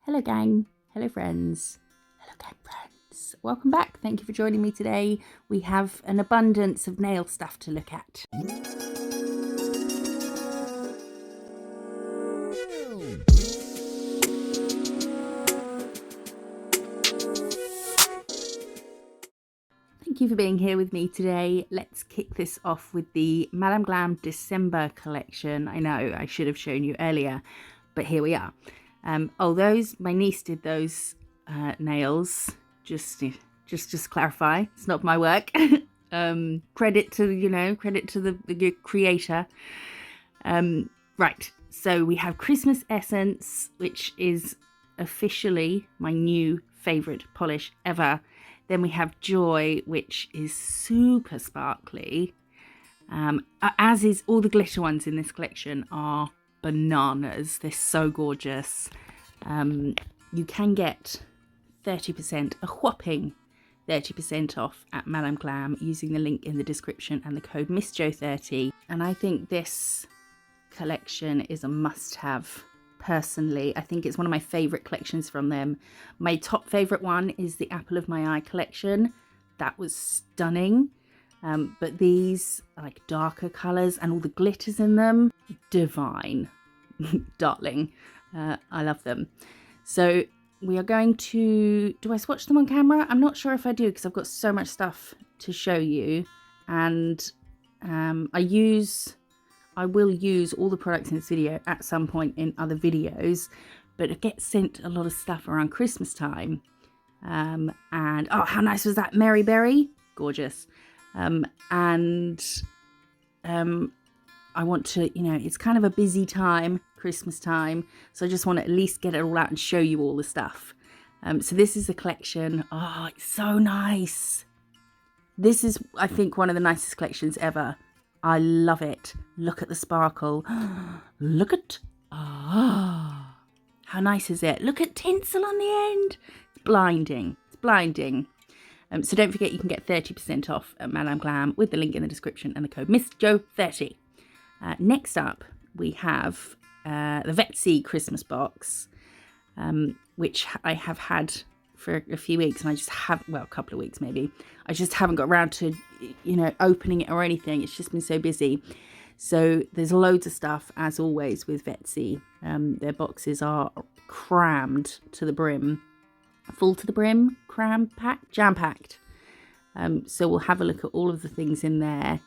Hello gang, hello friends, hello gang friends. Welcome back, thank you for joining me today. We have an abundance of nail stuff to look at. Thank you for being here with me today. Let's kick this off with the Madame Glam December collection. I know I should have shown you earlier, but here we are. My niece did those nails. Just clarify, it's not my work. Credit to the creator. Right, so we have Christmas Essence, which is officially my new favorite polish ever. Then we have Joy, which is super sparkly. As is all the glitter ones in this collection are bananas. They're so gorgeous. You can get 30%, a whopping 30% off at Madame Glam using the link in the description and the code MISSJO30. And I think this collection is a must-have. Personally, I think it's one of my favorite collections from them. My top favorite one is the Apple of My Eye collection. That was stunning. But these are like darker colors and all the glitters in them, divine. Darling. I love them. So we are going to, do I swatch them on camera? I'm not sure if I do because I've got so much stuff to show you. And I will use all the products in this video at some point in other videos, but it gets sent a lot of stuff around Christmas time. And oh, how nice was that Mary Berry? Gorgeous. I want to, it's kind of a busy time, Christmas time, so I just want to at least get it all out and show you all the stuff. So this is a collection. Oh, it's so nice. This is, I think, one of the nicest collections ever. I love it. Look at the sparkle. Look at, how nice is it? Look at tinsel on the end. It's blinding. It's blinding. So don't forget you can get 30% off at Madame Glam with the link in the description and the code MISSJO30. Next up, we have the Vettsy Christmas box, which I have had for a few weeks, and I just have, well, a couple of weeks maybe. I just haven't got around to, opening it or anything. It's just been so busy. So there's loads of stuff, as always, with Vettsy. Their boxes are crammed to the brim. Full to the brim, jam-packed. So we'll have a look at all of the things in there.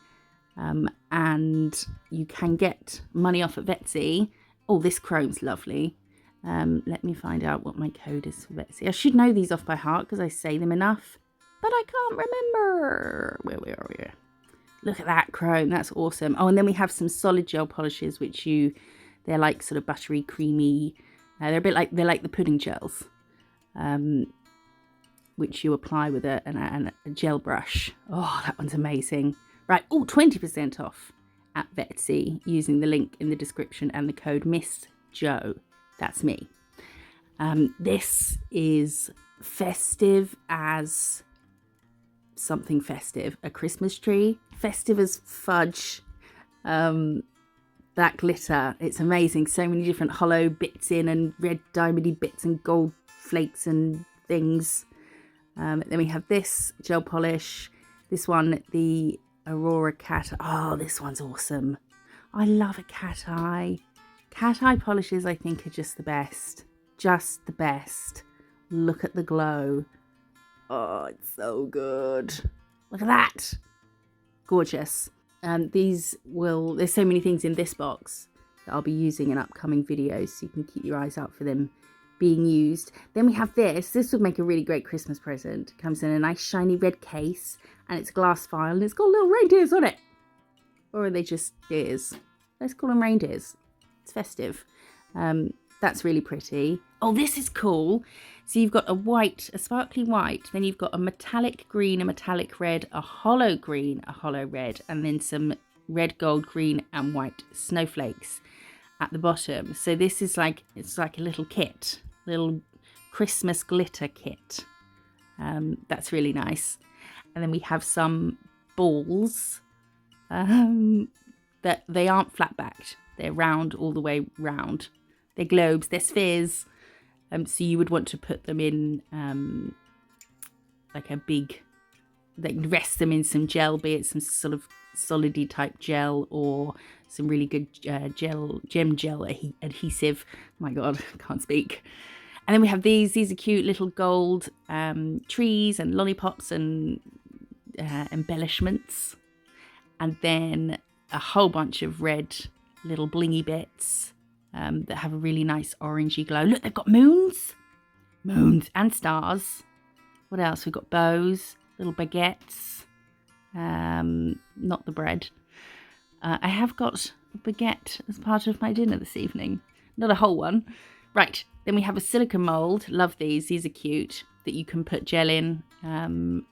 And you can get money off at Vettsy. Oh, this chrome's lovely. Let me find out what my code is for Vettsy. I should know these off by heart because I say them enough, but I can't remember. Where are we? Look at that chrome. That's awesome. Oh, and then we have some solid gel polishes, which they're like sort of buttery, creamy. They're a bit like, they're like the pudding gels, which you apply with a gel brush. Oh, that one's amazing. Right. Oh, 20% off at Vettsy using the link in the description and the code MISSJO. That's me. This is festive as something festive. A Christmas tree. Festive as fudge. That glitter. It's amazing. So many different hollow bits in and red diamondy bits and gold flakes and things. Then we have this gel polish. This one, the Aurora Cat. Oh, this one's awesome. I love a cat eye. Cat eye polishes, I think, are just the best. Just the best. Look at the glow. Oh, it's so good. Look at that. Gorgeous. There's so many things in this box that I'll be using in upcoming videos, so you can keep your eyes out for them being used. Then we have this. This would make a really great Christmas present. It comes in a nice shiny red case, and it's a glass vial, and it's got little reindeers on it. Or are they just deers? Let's call them reindeers. It's festive. That's really pretty. Oh, this is cool. So you've got a sparkly white, then you've got a metallic green, a metallic red, a hollow green, a hollow red, and then some red, gold, green, and white snowflakes at the bottom. So this is like, it's like a little kit, little Christmas glitter kit. That's really nice. And then we have some balls that they aren't flat backed. They're round all the way round. They're globes, they're spheres. So you would want to put them in like a big, like rest them in some gel, be it some sort of solidy type gel or some really good gem gel adhesive. My God, I can't speak. And then we have these are cute little gold trees and lollipops and embellishments. And then a whole bunch of red little blingy bits that have a really nice orangey glow. Look, they've got moons and stars. What else? We've got bows, little baguettes, not the bread. I have got a baguette as part of my dinner this evening, not a whole one. Right, then we have a silicone mould. Love these. These are cute, that you can put gel in and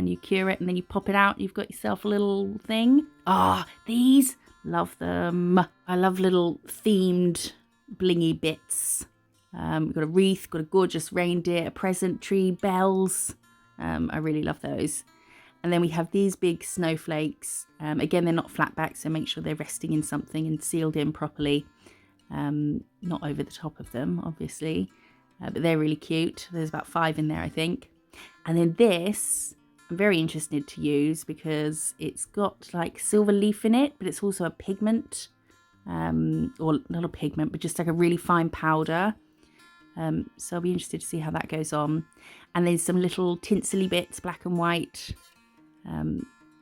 you cure it and then you pop it out. You've got yourself a little thing. These, love them. I love little themed blingy bits. We've got a wreath, got a gorgeous reindeer, a present tree, bells. I really love those. And then we have these big snowflakes. Again, they're not flat back, so make sure they're resting in something and sealed in properly. Not over the top of them, obviously. But they're really cute. There's about 5 in there, I think. And then this, I'm very interested to use because it's got like silver leaf in it, but it's also a pigment. Or not a pigment, but just like a really fine powder. So I'll be interested to see how that goes on. And then some little tinsely bits, black and white,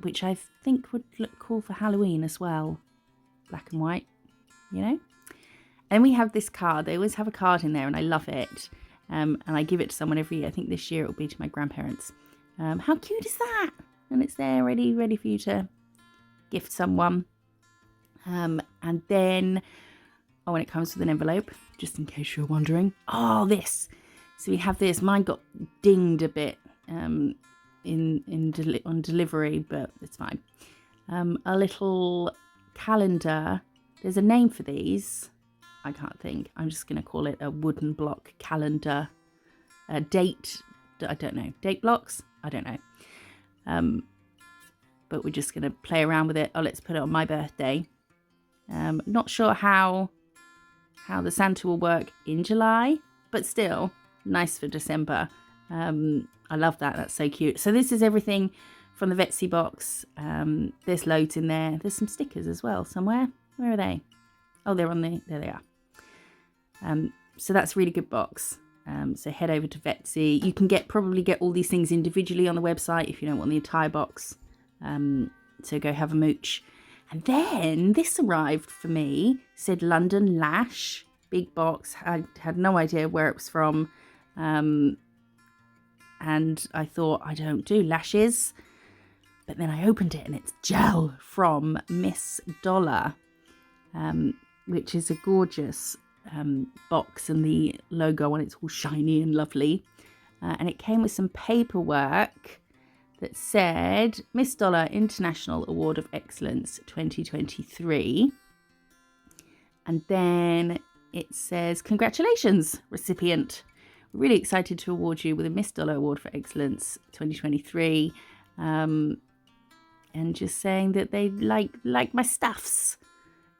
which I think would look cool for Halloween as well. Black and white, you know. And we have this card. They always have a card in there and I love it. And I give it to someone every year. I think this year it will be to my grandparents. How cute is that? And it's there ready for you to gift someone. And then, when it comes with an envelope, just in case you're wondering. This. So we have this. Mine got dinged a bit on delivery, but it's fine. A little calendar. There's a name for these. I can't think. I'm just going to call it a wooden block calendar. Date. I don't know. Date blocks? I don't know. But we're just going to play around with it. Let's put it on my birthday. Not sure how the Santa will work in July, but still nice for December. I love that. That's so cute. So this is everything from the Vettsy box. There's loads in there. There's some stickers as well somewhere. Where are they? They're on there they are. So that's a really good box. So head over to Vettsy. You can probably get all these things individually on the website if you don't want the entire box. So go have a mooch. And then this arrived for me, said London Lash, big box. I had no idea where it was from. And I thought, I don't do lashes. But then I opened it and it's gel from Miss Dolla, which is a gorgeous box, and the logo on it's all shiny and lovely. And it came with some paperwork that said Miss Dolla International Award of Excellence 2023. And then it says, congratulations, recipient. We're really excited to award you with a Miss Dolla Award for Excellence 2023. And just saying that they like my stuffs.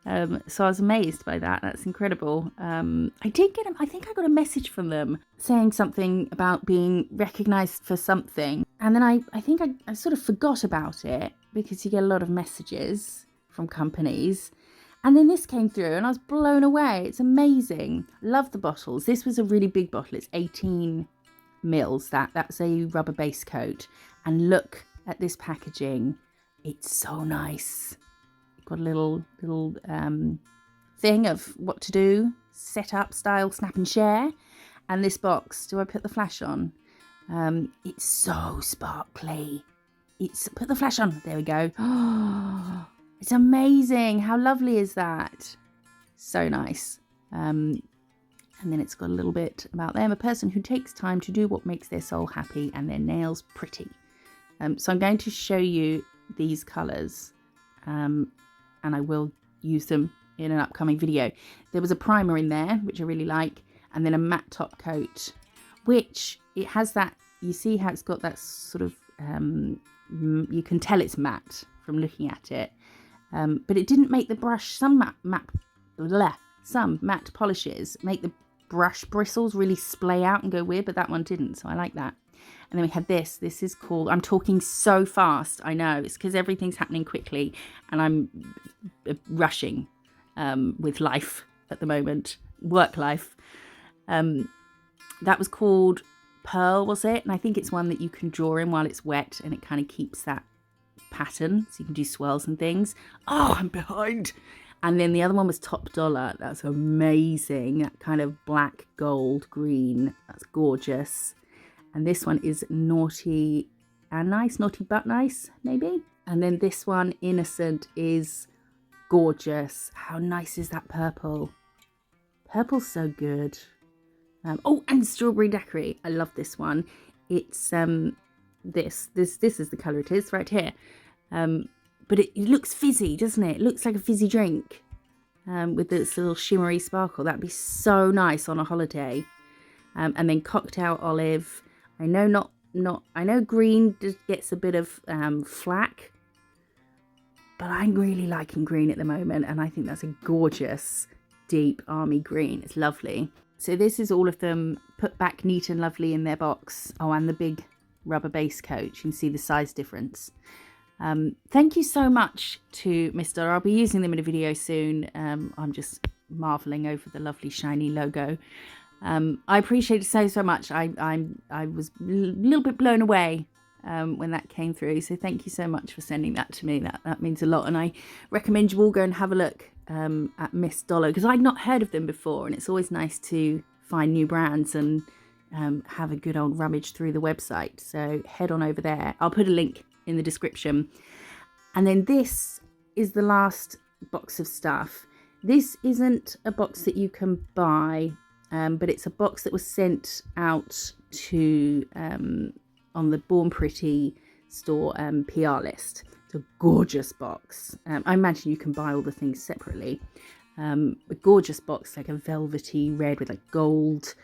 So I was amazed by that. That's incredible. I think I got a message from them saying something about being recognised for something. And then I think I sort of forgot about it because you get a lot of messages from companies. And then this came through and I was blown away. It's amazing. Love the bottles. This was a really big bottle. It's 18 mils. That's a rubber base coat. And look at this packaging. It's so nice. Got a little thing of what to do, set up, style, snap and share. And this box, do I put the flash on? It's so sparkly. Put the flash on. There we go. Oh, it's amazing. How lovely is that? So nice. And then it's got a little bit about them. A person who takes time to do what makes their soul happy and their nails pretty. So I'm going to show you these colours. And I will use them in an upcoming video. There was a primer in there, which I really like, and then a matte top coat, which it has that, you see how it's got that sort of, you can tell it's matte from looking at it, but it didn't make the brush, some matte polishes make the brush bristles really splay out and go weird, but that one didn't, so I like that. And then we have this. This is called, I'm talking so fast, I know. It's because everything's happening quickly and I'm rushing with life at the moment, work life. That was called Pearl, was it? And I think it's one that you can draw in while it's wet and it kind of keeps that pattern. So you can do swirls and things. Oh, I'm behind. And then the other one was Top Dolla. That's amazing. That kind of black, gold, green. That's gorgeous. And this one is Naughty and Nice, Naughty but Nice, maybe. And then this one, Innocent, is gorgeous. How nice is that purple? Purple's so good. Oh, and Strawberry Daiquiri. I love this one. It's this is the colour it is right here. But it looks fizzy, doesn't it? It looks like a fizzy drink with this little shimmery sparkle. That'd be so nice on a holiday. And then Cocktail Olive. I know I know green gets a bit of flack, but I'm really liking green at the moment, and I think that's a gorgeous deep army green. It's lovely. So this is all of them put back neat and lovely in their box. Oh, and the big rubber base coat. You can see the size difference. Thank you so much to MISSJO. I'll be using them in a video soon. I'm just marveling over the lovely shiny logo. I appreciate it so much. I was a little bit blown away when that came through. So thank you so much for sending that to me. That means a lot. And I recommend you all go and have a look at MISSJO because I'd not heard of them before. And it's always nice to find new brands and have a good old rummage through the website. So head on over there. I'll put a link in the description. And then this is the last box of stuff. This isn't a box that you can buy, but it's a box that was sent out to on the Born Pretty store PR list. It's a gorgeous box. I imagine you can buy all the things separately. A gorgeous box, like a velvety red with like gold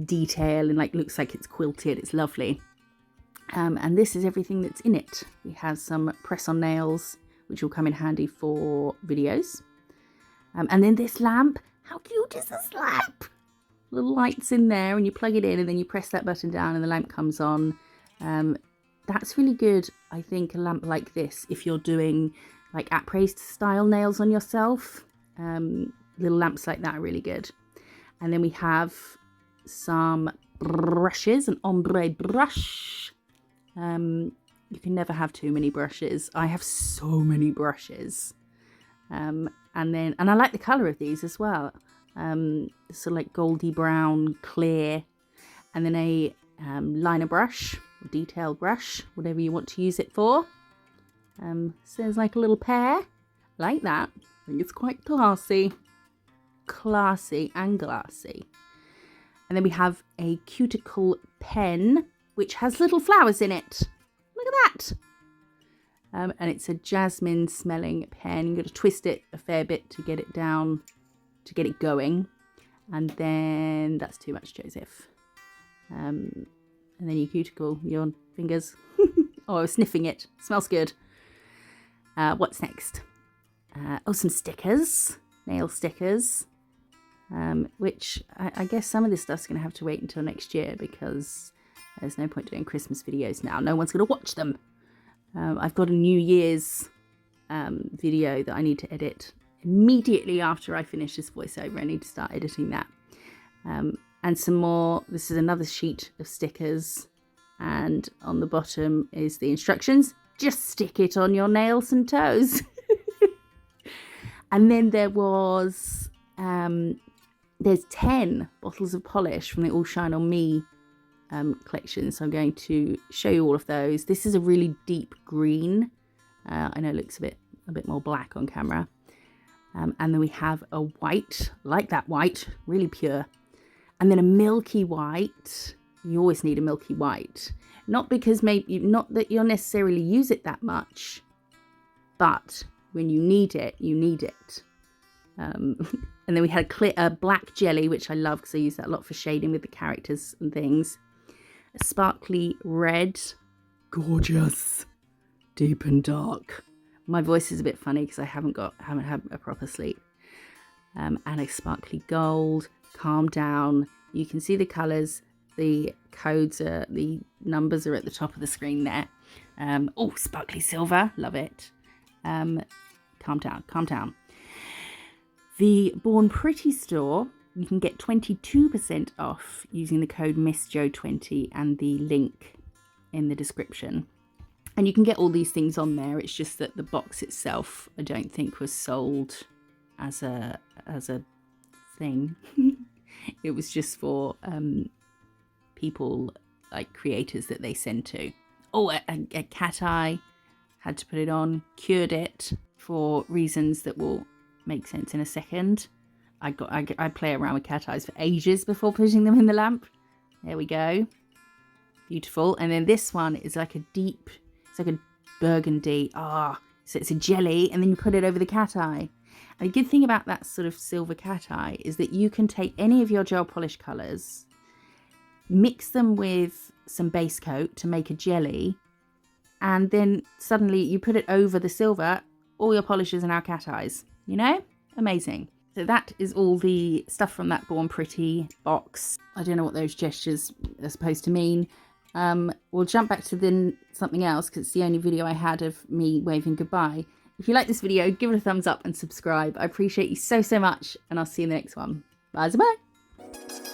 detail and like looks like it's quilted. It's lovely. And this is everything that's in it. We have some press-on nails, which will come in handy for videos. And then this lamp. How cute is this lamp? Little lights in there and you plug it in and then you press that button down and the lamp comes on. That's really good, I think, a lamp like this, if you're doing like après style nails on yourself. Little lamps like that are really good. And then we have some brushes, an ombre brush. You can never have too many brushes. I have so many brushes. And I like the colour of these as well. Sort of like goldy brown, clear. And then a liner brush, or detail brush, whatever you want to use it for. So there's like a little pair, like that. I think it's quite classy. Classy and glassy. And then we have a cuticle pen, which has little flowers in it. Look at that. And it's a jasmine smelling pen. You've got to twist it a fair bit to get it down, to get it going. And then that's too much, Joseph. And then your cuticle, your fingers. Oh, I was sniffing it. Smells good. What's next? Oh, some stickers. Nail stickers. Which I guess some of this stuff's going to have to wait until next year because there's no point doing Christmas videos now. No one's going to watch them. I've got a New Year's video that I need to edit immediately after I finish this voiceover. I need to start editing that. And some more. This is another sheet of stickers. And on the bottom is the instructions. Just stick it on your nails and toes. And then there was... there's 10 bottles of polish from the All Shine On Me collection. So I'm going to show you all of those. This is a really deep green. I know it looks a bit more black on camera. And then we have a white, like that white, really pure. And then a milky white. You always need a milky white. Not because not that you'll necessarily use it that much, but when you need it, you need it. And then we had a black jelly, which I love because I use that a lot for shading with the characters and things. A sparkly red. Gorgeous. Deep and dark. My voice is a bit funny because I haven't had a proper sleep. And a sparkly gold. calm down. You can see the colours, the codes are, the numbers are at the top of the screen there. Oh, sparkly silver, love it. Calm down, calm down. The Born Pretty store, you can get 22% off using the code MISSJO20 and the link in the description. And you can get all these things on there. It's just that the box itself, I don't think was sold as a thing. It was just for people, like creators that they send to. Oh, a cat eye, had to put it on, cured it for reasons that will make sense in a second. I play around with cat eyes for ages before putting them in the lamp. There we go. Beautiful. And then this one is like a deep, it's like a burgundy. So it's a jelly, and then you put it over the cat eye. And the good thing about that sort of silver cat eye is that you can take any of your gel polish colours, mix them with some base coat to make a jelly, and then suddenly you put it over the silver, all your polishes are now cat eyes, you know? Amazing. So that is all the stuff from that Born Pretty box. I don't know what those gestures are supposed to mean. We'll jump back to something else because it's the only video I had of me waving goodbye. If you like this video, give it a thumbs up and subscribe. I appreciate you so much, and I'll see you in the next one. Bye-bye.